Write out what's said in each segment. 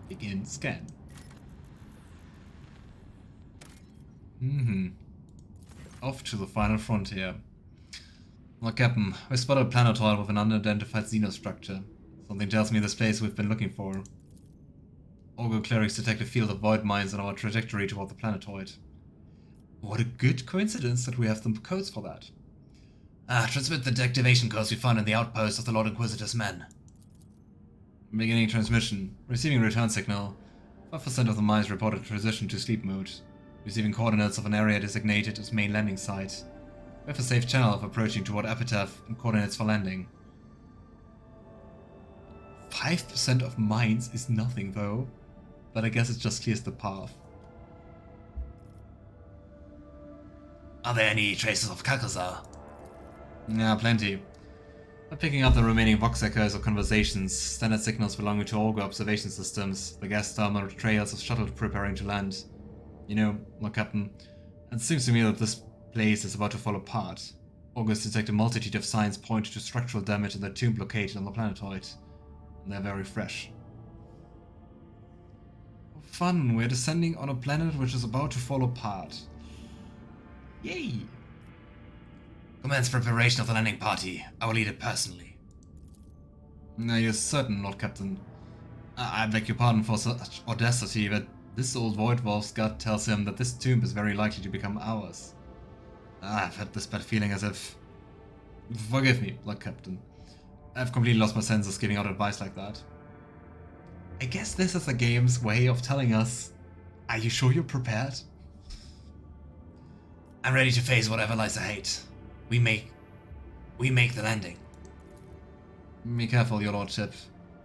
Begin scan. Off to the final frontier. Well, Captain, we spotted a planetoid with an unidentified Xenos structure. Something tells me this place we've been looking for. Augur clerics detect a field of void mines on our trajectory toward the planetoid. What a good coincidence that we have the codes for that. Transmit the deactivation codes we found in the outpost of the Lord Inquisitor's men. Beginning transmission. Receiving return signal. 5% of the mines reported transition to sleep mode. Receiving coordinates of an area designated as main landing site. We have a safe channel of approaching toward Epitaph and coordinates for landing. 5% of mines is nothing though, but I guess it just clears the path. Are there any traces of Kakazar? Yeah, plenty. I'm picking up the remaining vox echoes of conversations, standard signals belonging to Augur observation systems, the gas thermal trails of shuttle preparing to land. You know, Lord Captain, it seems to me that this place is about to fall apart. Augurs detect a multitude of signs pointing to structural damage in the tomb located on the planetoid, and they're very fresh. Oh, fun, we're descending on a planet which is about to fall apart. Yay! Commence preparation of the landing party. I will lead it personally. Are you certain, Lord Captain? I beg your pardon for such audacity, but this old Void Wolf's gut tells him that this tomb is very likely to become ours. I've had this bad feeling as if... Forgive me, Lord Captain. I've completely lost my senses giving out advice like that. I guess this is the game's way of telling us, are you sure you're prepared? I'm ready to face whatever lies ahead. We make the landing. Be careful, your lordship.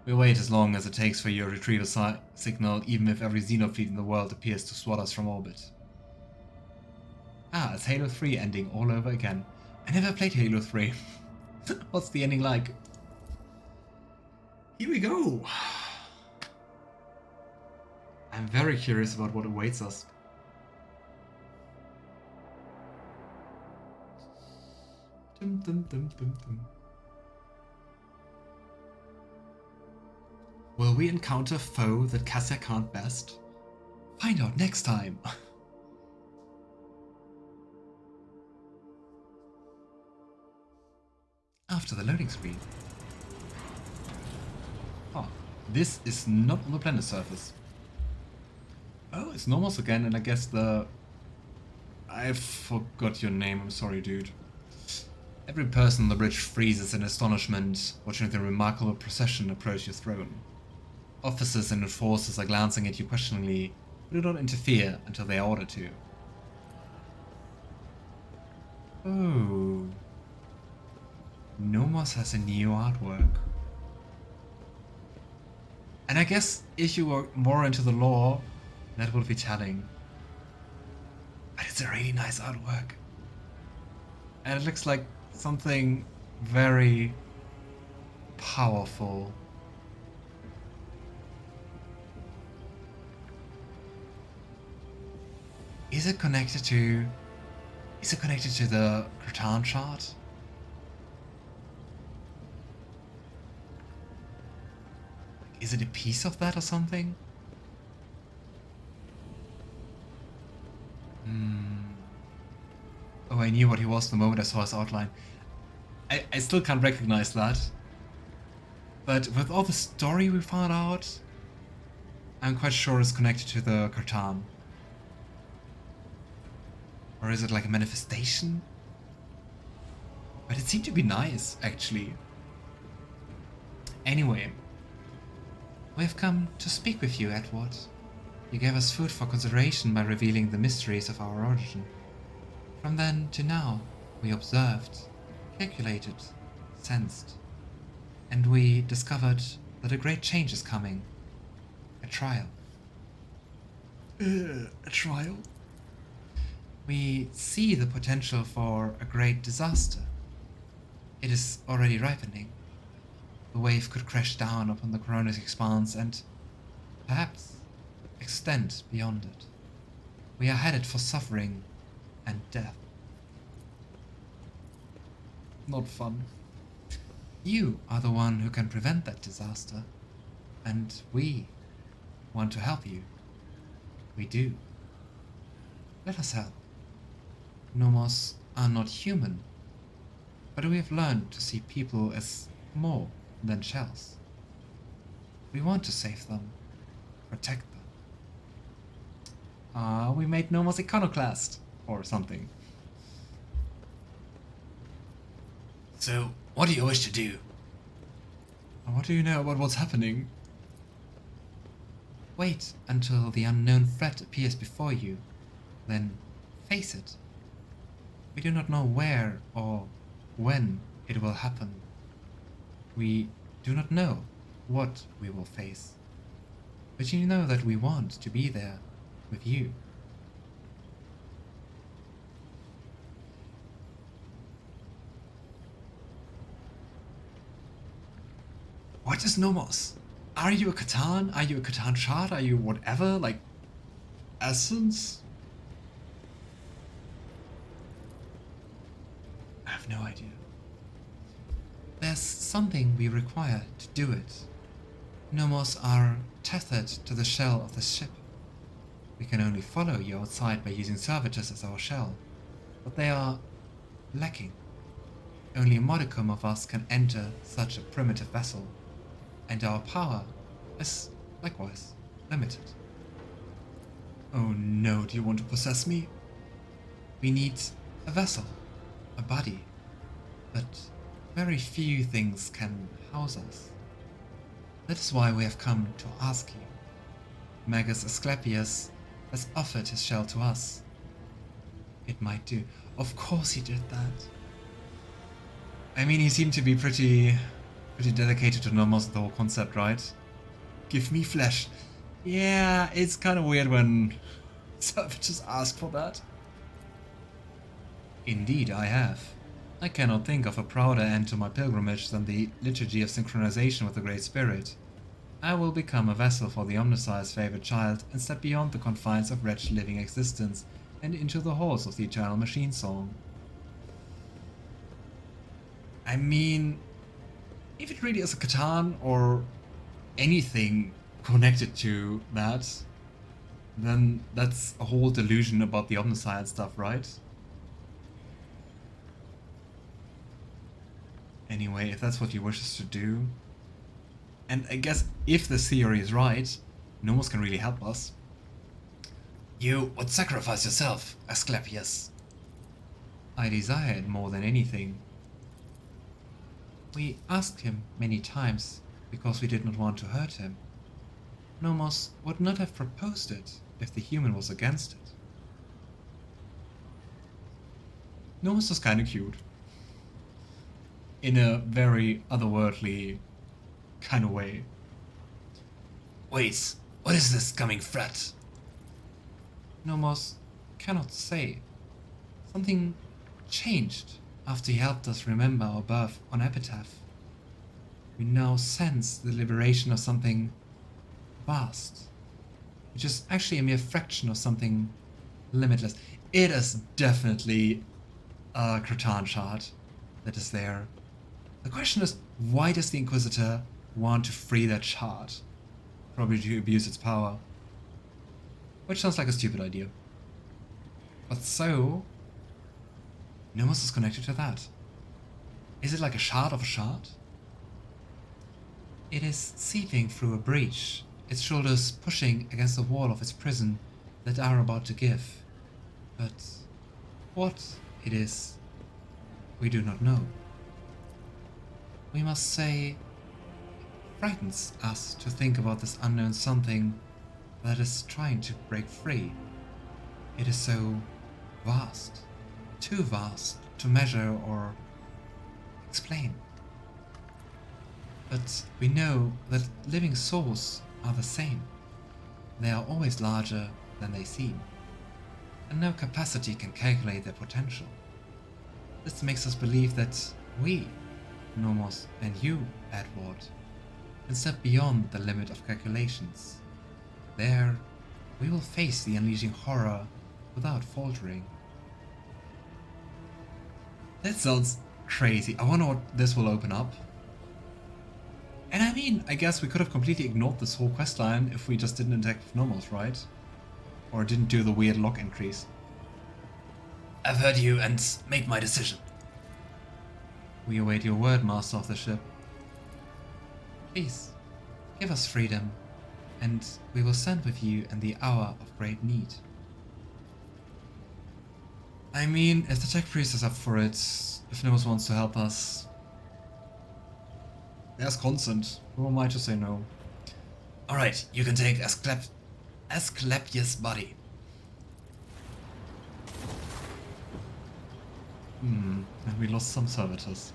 We'll wait as long as it takes for your retrieval signal, even if every Xenofleet in the world appears to swat us from orbit. It's Halo 3 ending all over again. I never played Halo 3. What's the ending like? Here we go! I'm very curious about what awaits us. Dum, dum, dum, dum, dum. Will we encounter a foe that Cassia can't best? Find out next time! After the loading screen. Oh, this is not on the planet surface. Oh, it's Nomos again, and I guess the... I forgot your name, I'm sorry, dude. Every person on the bridge freezes in astonishment, watching the remarkable procession approach your throne. Officers and enforcers are glancing at you questioningly, but do not interfere until they are ordered to. Oh. Nomos has a new artwork. And I guess if you were more into the lore, that would be telling. But it's a really nice artwork. And it looks like something very powerful. Is it connected to the Cretan chart? Is it a piece of that or something? Oh, I knew what he was the moment I saw his outline. I still can't recognize that. But with all the story we found out, I'm quite sure it's connected to the Cretan. Or is it like a manifestation? But it seemed to be nice, actually. Anyway, we've come to speak with you, Edward. You gave us food for consideration by revealing the mysteries of our origin. From then to now, we observed, calculated, sensed, and we discovered that a great change is coming. A trial. A trial? We see the potential for a great disaster. It is already ripening. The wave could crash down upon the Koronus Expanse and, perhaps, extend beyond it. We are headed for suffering and death. Not fun. You are the one who can prevent that disaster. And we want to help you. We do. Let us help. Nomos are not human, but we have learned to see people as more than shells. We want to save them, protect them. We made Nomos iconoclast, or something. So, what do you wish to do? What do you know about what's happening? Wait until the unknown threat appears before you, then face it. We do not know where or when it will happen. We do not know what we will face. But you know that we want to be there with you. What is Nomos? Are you a Catan? Are you a Catan shard? Are you whatever? Like, essence? I have no idea. There's something we require to do it. Nomos are tethered to the shell of the ship. We can only follow you outside by using servitors as our shell, but they are lacking. Only a modicum of us can enter such a primitive vessel, and our power is likewise limited. Oh no, do you want to possess me? We need a vessel, a body, but very few things can house us. That is why we have come to ask you. Magos Asclepius has offered his shell to us. It might do. Of course he did that. I mean, he seemed to be pretty dedicated to Nomos, the whole concept, right? Give me flesh. Yeah, it's kind of weird when servitors ask for that. Indeed, I have. I cannot think of a prouder end to my pilgrimage than the liturgy of synchronization with the Great Spirit. I will become a vessel for the Omnisci's favored child and step beyond the confines of wretched living existence and into the halls of the eternal machine song. I mean, if it really is a Catan or anything connected to that, then that's a whole delusion about the Omnisci and stuff, right? Anyway, if that's what he wishes to do, and I guess if this theory is right, Nomos can really help us. You would sacrifice yourself, Asclepius. I desire it more than anything. We asked him many times because we did not want to hurt him. Nomos would not have proposed it if the human was against it. Nomos is kind of cute. In a very otherworldly kind of way. Wait, what is this coming threat? Nomos cannot say. Something changed after he helped us remember our birth on Epitaph. We now sense the liberation of something vast, which is actually a mere fraction of something limitless. It is definitely a Catan shard that is there. The question is, why does the Inquisitor want to free that shard? Probably to abuse its power. Which sounds like a stupid idea. But so, Nomos is connected to that. Is it like a shard of a shard? It is seeping through a breach, its shoulders pushing against the wall of its prison that are about to give. But what it is, we do not know. We must say, it frightens us to think about this unknown something that is trying to break free. It is so vast, too vast to measure or explain. But we know that living souls are the same. They are always larger than they seem, and no capacity can calculate their potential. This makes us believe that we, Nomos, and you, Edward, can step beyond the limit of calculations. There, we will face the unleashing horror without faltering. That sounds crazy. I wonder what this will open up. And I mean, I guess we could have completely ignored this whole questline if we just didn't interact with Nomos, right? Or didn't do the weird lock increase. I've heard you and made my decision. We await your word, Master of the ship. Please, give us freedom, and we will stand with you in the hour of great need. I mean, if the tech priest is up for it, if Nomos wants to help us, there's consent. Who am I to say no? Alright, you can take Asclepius' body. And we lost some servitors.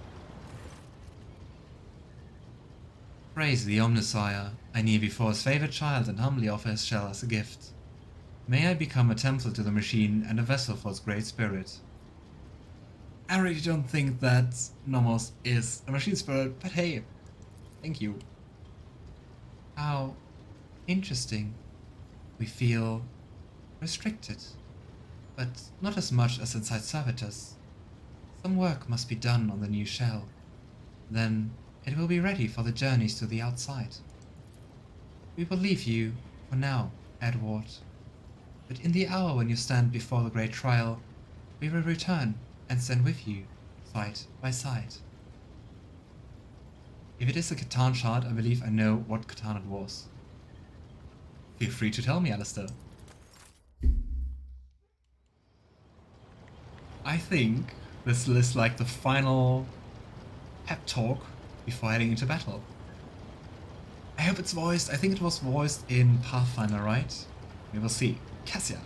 Praise the Omnisire. I kneel before his favorite child and humbly offer his shell as a gift. May I become a temple to the machine and a vessel for its great spirit. I really don't think that Nomos is a machine spirit, but hey, thank you. How interesting. We feel restricted, but not as much as inside servitors. Some work must be done on the new shell. Then it will be ready for the journeys to the outside. We will leave you for now, Edward. But in the hour when you stand before the great trial, we will return and stand with you, side by side. If it is a Catan shard, I believe I know what Catan it was. Feel free to tell me, Alistair. I think this is like the final pep talk before heading into battle. I hope it's voiced. I think it was voiced in Pathfinder, right? We will see. Cassia.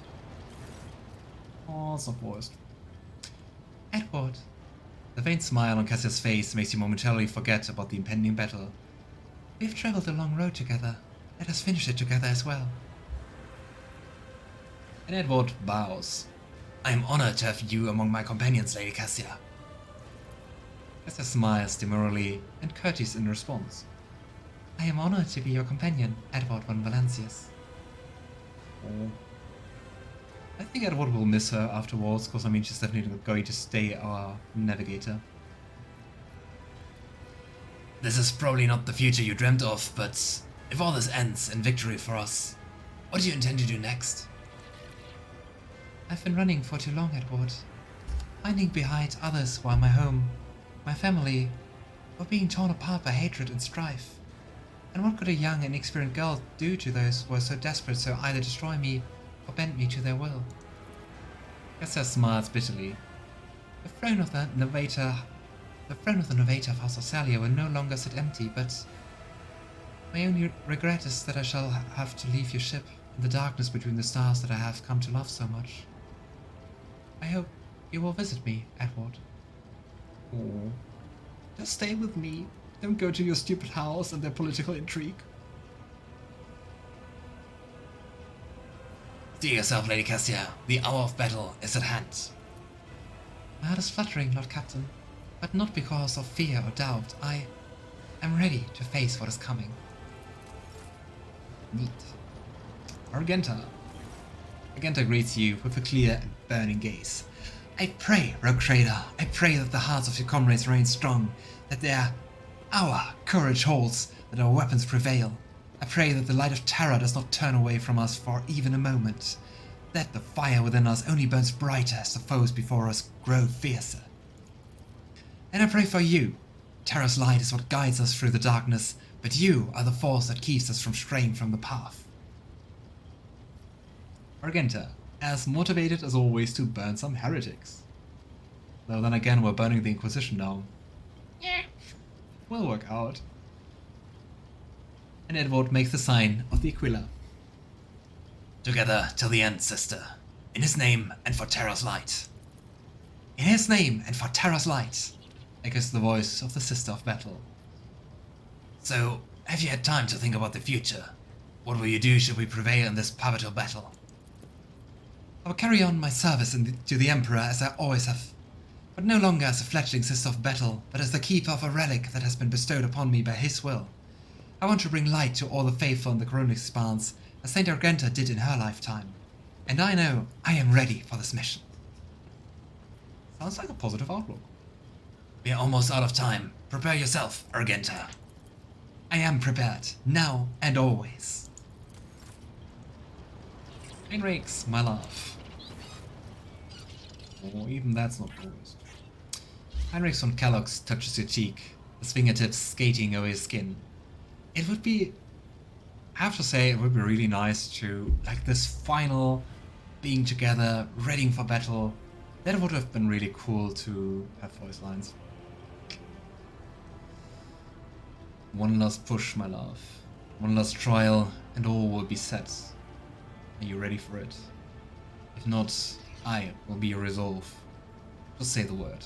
Oh, it's not voiced. Edward. The faint smile on Cassia's face makes you momentarily forget about the impending battle. We've traveled a long road together. Let us finish it together as well. And Edward bows. I am honored to have you among my companions, Lady Cassia. Cassia smiles demurely and courteous in response. I am honored to be your companion, Edward von Valancius. Oh. I think Edward will miss her afterwards, because I mean she's definitely going to stay our navigator. This is probably not the future you dreamt of, but if all this ends in victory for us, what do you intend to do next? I've been running for too long, Edward. Finding behind others while my home, my family, were being torn apart by hatred and strife. And what could a young and inexperienced girl do to those who were so desperate to either destroy me or bend me to their will? Cassia smiles bitterly. The throne of the Navigator of House Australia will no longer sit empty, but my only regret is that I shall have to leave your ship in the darkness between the stars that I have come to love so much. I hope you will visit me, Edward. Oh. Just stay with me. Don't go to your stupid house and their political intrigue. Steel yourself, Lady Cassia. The hour of battle is at hand. My heart is fluttering, Lord Captain, but not because of fear or doubt. I am ready to face what is coming. Neat. Argenta. Argenta greets you with a clear and burning gaze. I pray, Rogue Trader, I pray that the hearts of your comrades remain strong, that our courage holds, that our weapons prevail. I pray that the light of terror does not turn away from us for even a moment, that the fire within us only burns brighter as the foes before us grow fiercer. And I pray for you. Terror's light is what guides us through the darkness, but you are the force that keeps us from straying from the path. Argenta, as motivated as always to burn some heretics. Though then again, we're burning the Inquisition now. Yeah, will work out. And Edward makes the sign of the Aquila. Together till the end, sister. In his name and for Terra's light. In his name and for Terra's light, echoes the voice of the Sister of Battle. So, have you had time to think about the future? What will you do should we prevail in this pivotal battle? I will carry on my service to the Emperor as I always have, but no longer as a fledgling Sister of Battle, but as the keeper of a relic that has been bestowed upon me by his will. I want to bring light to all the faithful in the Koronus Expanse, as Saint Argenta did in her lifetime. And I know I am ready for this mission. Sounds like a positive outlook. We are almost out of time. Prepare yourself, Argenta. I am prepared, now and always. Heinrix, my love. Or even that's not always. Heinrix von Kellogg's touches your cheek, his fingertips skating over his skin. It would be, I have to say, it would be really nice to, like, this final being together, readying for battle. That would have been really cool to have voice lines. One last push, my love. One last trial, and all will be set. Are you ready for it? If not, I will be your resolve. Just say the word.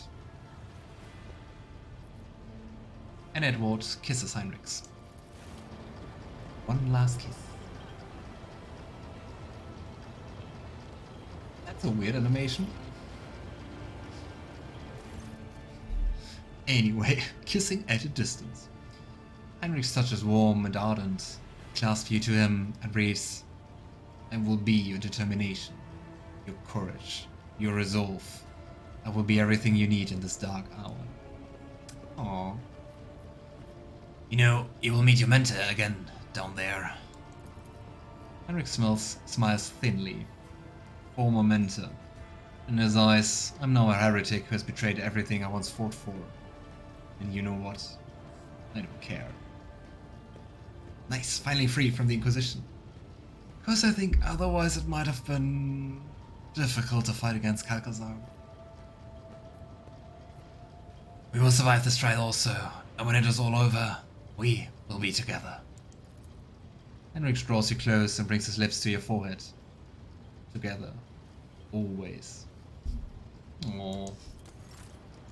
And Edward kisses Heinrix. One last kiss. That's a weird animation. Anyway, kissing at a distance. Heinrix touches warm and ardent, clasps you to him and breathes, I will be your determination, your courage, your resolve. I will be everything you need in this dark hour. Aww. You know, you will meet your mentor again down there. Heinrix smiles thinly. Former mentor. In his eyes, I'm now a heretic who has betrayed everything I once fought for. And you know what? I don't care. Nice, finally free from the Inquisition. Because I think otherwise it might have been difficult to fight against Calcazar. We will survive this trial also, and when it is all over, we will be together. Heinrix draws you close and brings his lips to your forehead. Together. Always. Aww.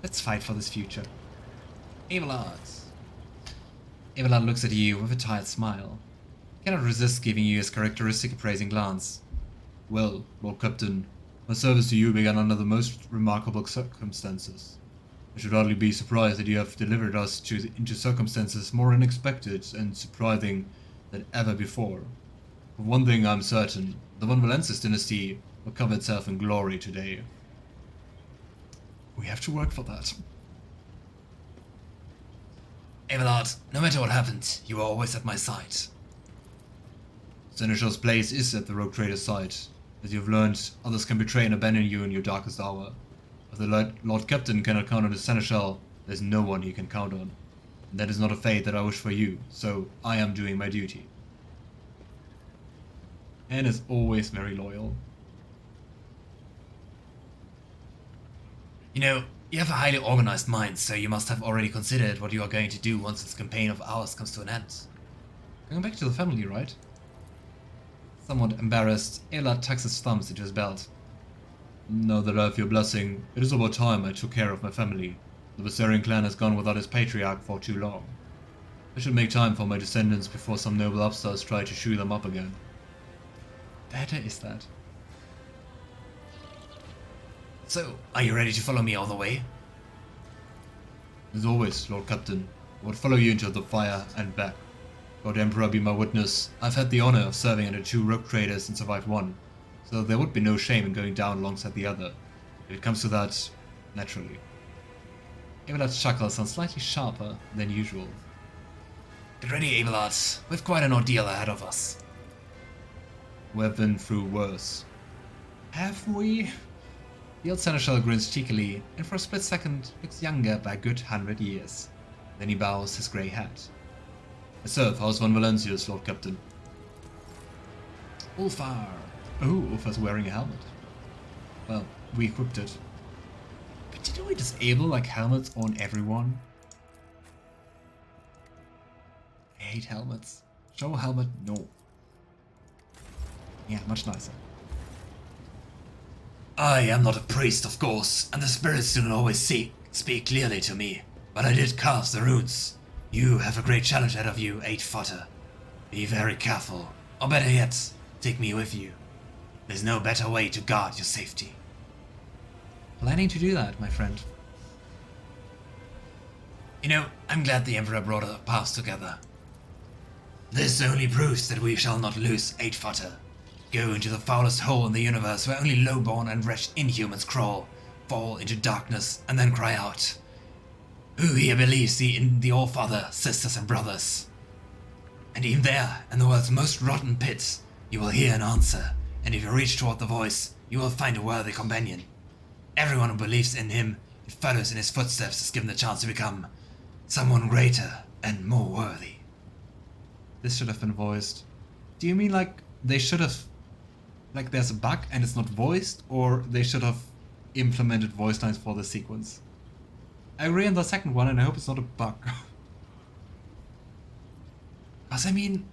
Let's fight for this future. Abelard. Abelard looks at you with a tired smile. He cannot resist giving you his characteristic appraising glance. Well, Lord Captain, my service to you began under the most remarkable circumstances. I should hardly be surprised that you have delivered us into circumstances more unexpected and surprising than ever before. Of one thing I am certain, the Von Valensis dynasty will cover itself in glory today. We have to work for that. Abelard, no matter what happened, you are always at my side. Seneschal's place is at the rogue trader's side. As you have learned, others can betray and abandon you in your darkest hour. If the Lord Captain cannot count on the Seneschal, there is no one he can count on. And that is not a fate that I wish for you, so I am doing my duty. And is always very loyal. You know, you have a highly organized mind, so you must have already considered what you are going to do once this campaign of ours comes to an end. Going back to the family, right? Somewhat embarrassed, Abelard tucks his thumbs into his belt. Now that I have your blessing, it is about time I took care of my family. The Bessarian clan has gone without its patriarch for too long. I should make time for my descendants before some noble upstarts try to shoo them up again. Better is that. So, are you ready to follow me all the way? As always, Lord Captain, I would follow you into the fire and back. God Emperor be my witness, I've had the honor of serving under 2 rogue traders and survived one, so there would be no shame in going down alongside the other. If it comes to that, naturally. Abelard's chuckle sounds slightly sharper than usual. Get ready, Abelard. We've quite an ordeal ahead of us. We've been through worse. Have we? The old Seneschal grins cheekily, and for a split second looks younger by a good 100 years. Then he bows his grey hat. I serve House Von Valencius, Lord Captain. Ulfar. Oh, Ulfar's wearing a helmet. Well, we equipped it. But didn't we disable, like, helmets on everyone? I hate helmets. Show a helmet? No. Yeah, much nicer. I am not a priest, of course, and the spirits do not always speak clearly to me, but I did cast the runes. You have a great challenge ahead of you, 8-footer. Be very careful, or better yet, take me with you. There's no better way to guard your safety. Planning to do that, my friend. You know, I'm glad the Emperor brought our paths together. This only proves that we shall not lose 8-footer. Go into the foulest hole in the universe where only lowborn and wretched inhumans crawl, fall into darkness, and then cry out. Who here believes in the All-Father, sisters and brothers? And even there, in the world's most rotten pit, you will hear an answer, and if you reach toward the voice, you will find a worthy companion. Everyone who believes in him and follows in his footsteps is given the chance to become someone greater and more worthy. This should have been voiced. Do you mean like they should have, like there's a bug and it's not voiced, or they should have implemented voice lines for the sequence? I agree on the second one, and I hope it's not a bug. Because I mean,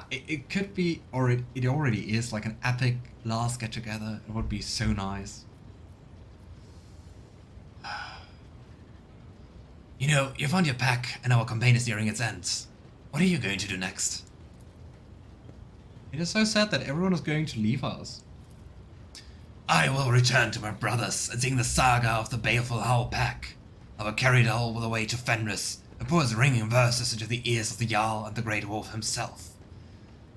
it could be, or it already is, like an epic last get-together. It would be so nice. You know, you found your pack, and our campaign is nearing its end. What are you going to do next? It is so sad that everyone is going to leave us. I will return to my brothers and sing the saga of the baleful Howl pack. I will carry it all the way to Fenris and pour its ringing verses into the ears of the Jarl and the Great Wolf himself.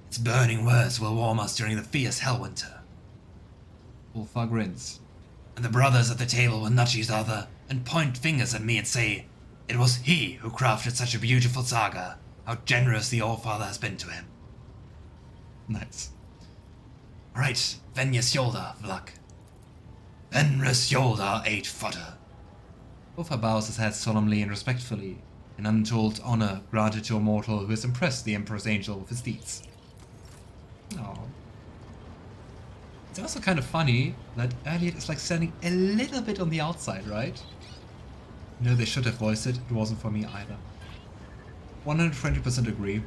Its burning words will warm us during the fierce Hellwinter. Ulfar grins. And the brothers at the table will nudge each other and point fingers at me and say, it was he who crafted such a beautiful saga. How generous the Allfather has been to him. Nice. Right, Venja Sjolda, Vlak. Venris Sjolda 8 fodder. Ulfar bows his head solemnly and respectfully, an untold honor granted to a mortal who has impressed the Emperor's angel with his deeds. Oh. It's also kind of funny that Yrliet is like standing a little bit on the outside, right? No, they should have voiced it. It wasn't for me either. 120% agree.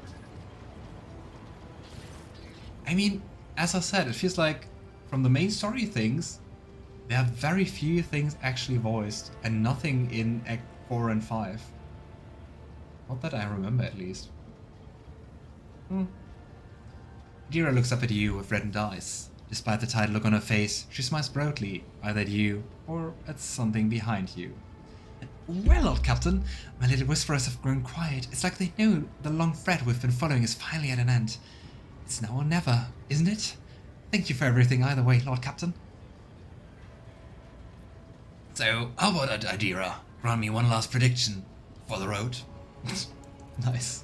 I mean, as I said, it feels like from the main story things, there are very few things actually voiced, and nothing in Act 4 and 5. Not that I remember, at least. Idira looks up at you with reddened eyes. Despite the tired look on her face, she smiles broadly, either at you or at something behind you. Well, Lord Captain, my little whisperers have grown quiet. It's like they know the long thread we've been following is finally at an end. It's now or never, isn't it? Thank you for everything either way, Lord Captain. So, how about Idira? Grant me one last prediction for the road. Nice.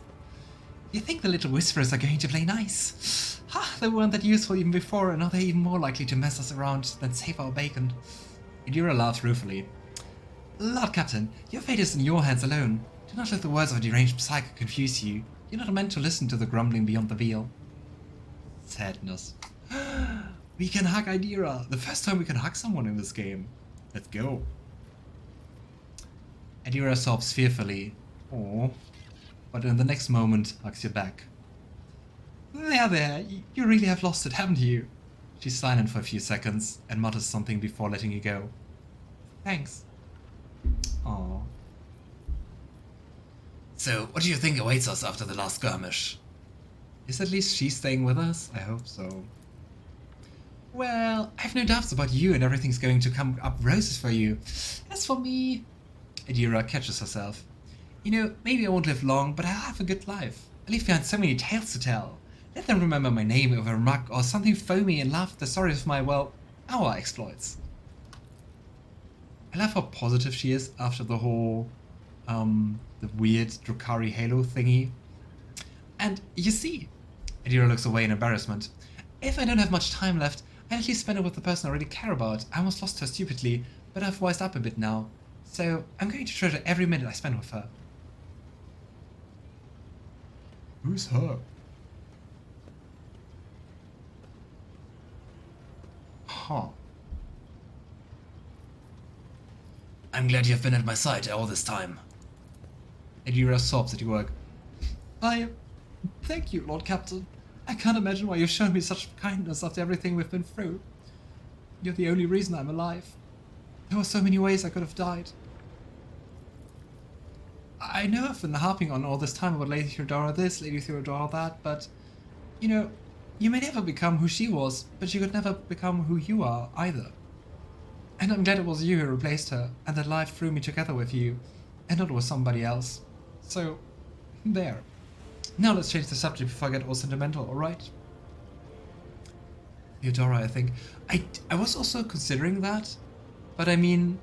You think the little whisperers are going to play nice? Ha! They weren't that useful even before, and now they're even more likely to mess us around than save our bacon. Idira laughs ruefully. Lord Captain, your fate is in your hands alone. Do not let the words of a deranged Psyker confuse you. You're not meant to listen to the grumbling beyond the veil. Sadness. We can hug Idira. The first time we can hug someone in this game. Let's go. Idira sobs fearfully. Aww. But in the next moment, hugs you back. There, you really have lost it, haven't you? She's silent for a few seconds and mutters something before letting you go. Thanks. Aww. So, what do you think awaits us after the last skirmish? Is at least she staying with us? I hope so. Well, I've no doubts about you and everything's going to come up roses for you. As for me... Idira catches herself. You know, maybe I won't live long, but I'll have a good life. I'll leave behind so many tales to tell. Let them remember my name over a mug or something foamy and laugh at the stories of my, well, our exploits. I love how positive she is after the whole, the weird Drukhari Halo thingy. And you see, Idira looks away in embarrassment. If I don't have much time left, I'll at least spend it with the person I really care about. I almost lost her stupidly, but I've wised up a bit now. So I'm going to treasure every minute I spend with her. Who's her? Huh. I'm glad you've been at my side all this time. Idira sobs at your work. Thank you, Lord Captain. I can't imagine why you've shown me such kindness after everything we've been through. You're the only reason I'm alive. There were so many ways I could have died. I know I've been harping on all this time about Lady Theodora this, Lady Theodora that, but, you know, you may never become who she was, but you could never become who you are, either. And I'm glad it was you who replaced her, and that life threw me together with you, and not with somebody else. So, there. Now let's change the subject before I get all sentimental, alright? Theodora, I think. I was also considering that, but I mean,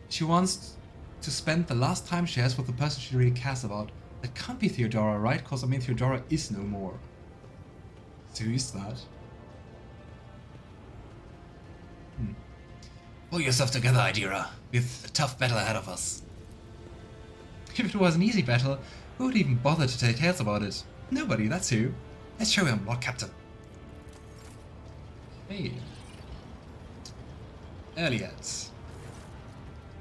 she wants to spend the last time she has with the person she really cares about, That can't be Theodora, right? Because, I mean, Theodora is no more. So who is that? Pull yourself together, Idira. We've a tough battle ahead of us. If it was an easy battle, who would even bother to take cares about it? Nobody, that's who. Let's show him, Lord Captain. Hey. Yrliet.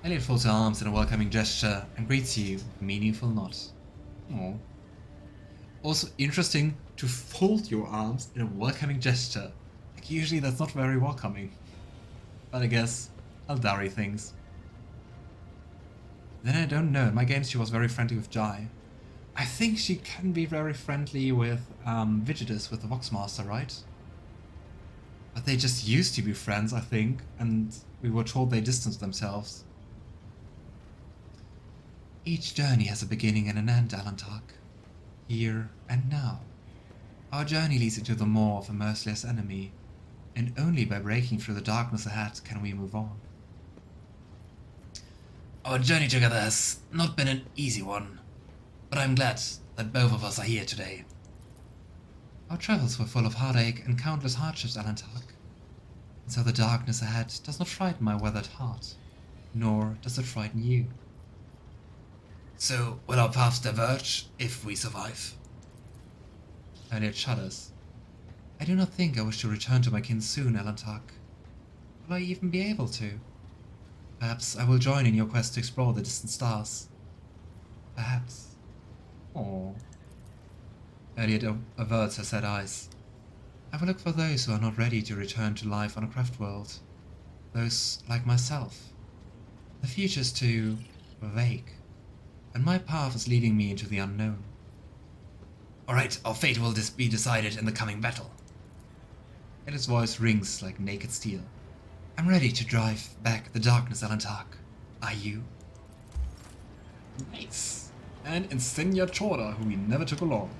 Yrliet folds her arms in a welcoming gesture and greets you with a meaningful nod. Oh. Also interesting to fold your arms in a welcoming gesture. Like usually that's not very welcoming. But I guess Aeldari things. Then I don't know. In my games she was very friendly with Jai. I think she can be very friendly with Vigidus, with the Voxmaster, right? But they just used to be friends, I think, and we were told they distanced themselves. Each journey has a beginning and an end, Alantark. Here and now. Our journey leads into the maw of a merciless enemy, and only by breaking through the darkness ahead can we move on. Our journey together has not been an easy one, but I'm glad that both of us are here today. Our travels were full of heartache and countless hardships, Alantark. And so the darkness ahead does not frighten my weathered heart, nor does it frighten you. So, will our paths diverge if we survive? Yrliet shudders. I do not think I wish to return to my kin soon, Alantark. Will I even be able to? Perhaps I will join in your quest to explore the distant stars. Perhaps. Oh. Yrliet averts her sad eyes. I will look for those who are not ready to return to life on a craft world. Those like myself. The future's too vague, and my path is leading me into the unknown. Alright, our fate will be decided in the coming battle. Yrliet's voice rings like naked steel. I'm ready to drive back the darkness, Alantark. Are you? Nice. And Insenia Chora, who we never took along.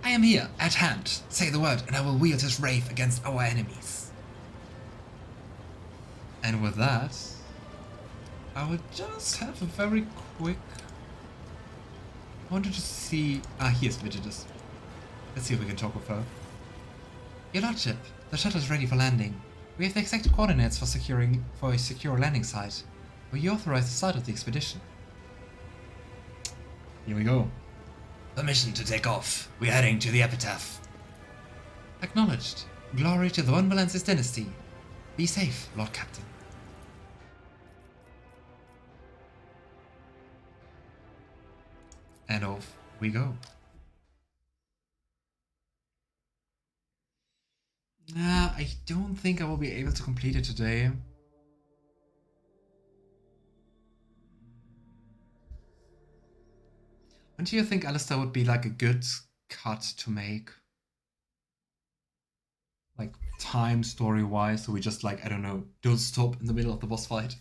I am here, at hand. Say the word, and I will wield his wraith against our enemies. And with that, I would just have a very quick... I wanted to see... here's Vigidus. Let's see if we can talk with her. Your Lordship, the shuttle is ready for landing. We have the exact coordinates for a secure landing site. Will you authorize the start of the expedition? Here we go. Permission to take off. We're heading to the Epitaph. Acknowledged. Glory to the Von Valensis dynasty. Be safe, Lord Captain. And off we go. I don't think I will be able to complete it today. Don't you think Alistair would be like a good cut to make? Like time story wise, so we just like, I don't know, don't stop in the middle of the boss fight.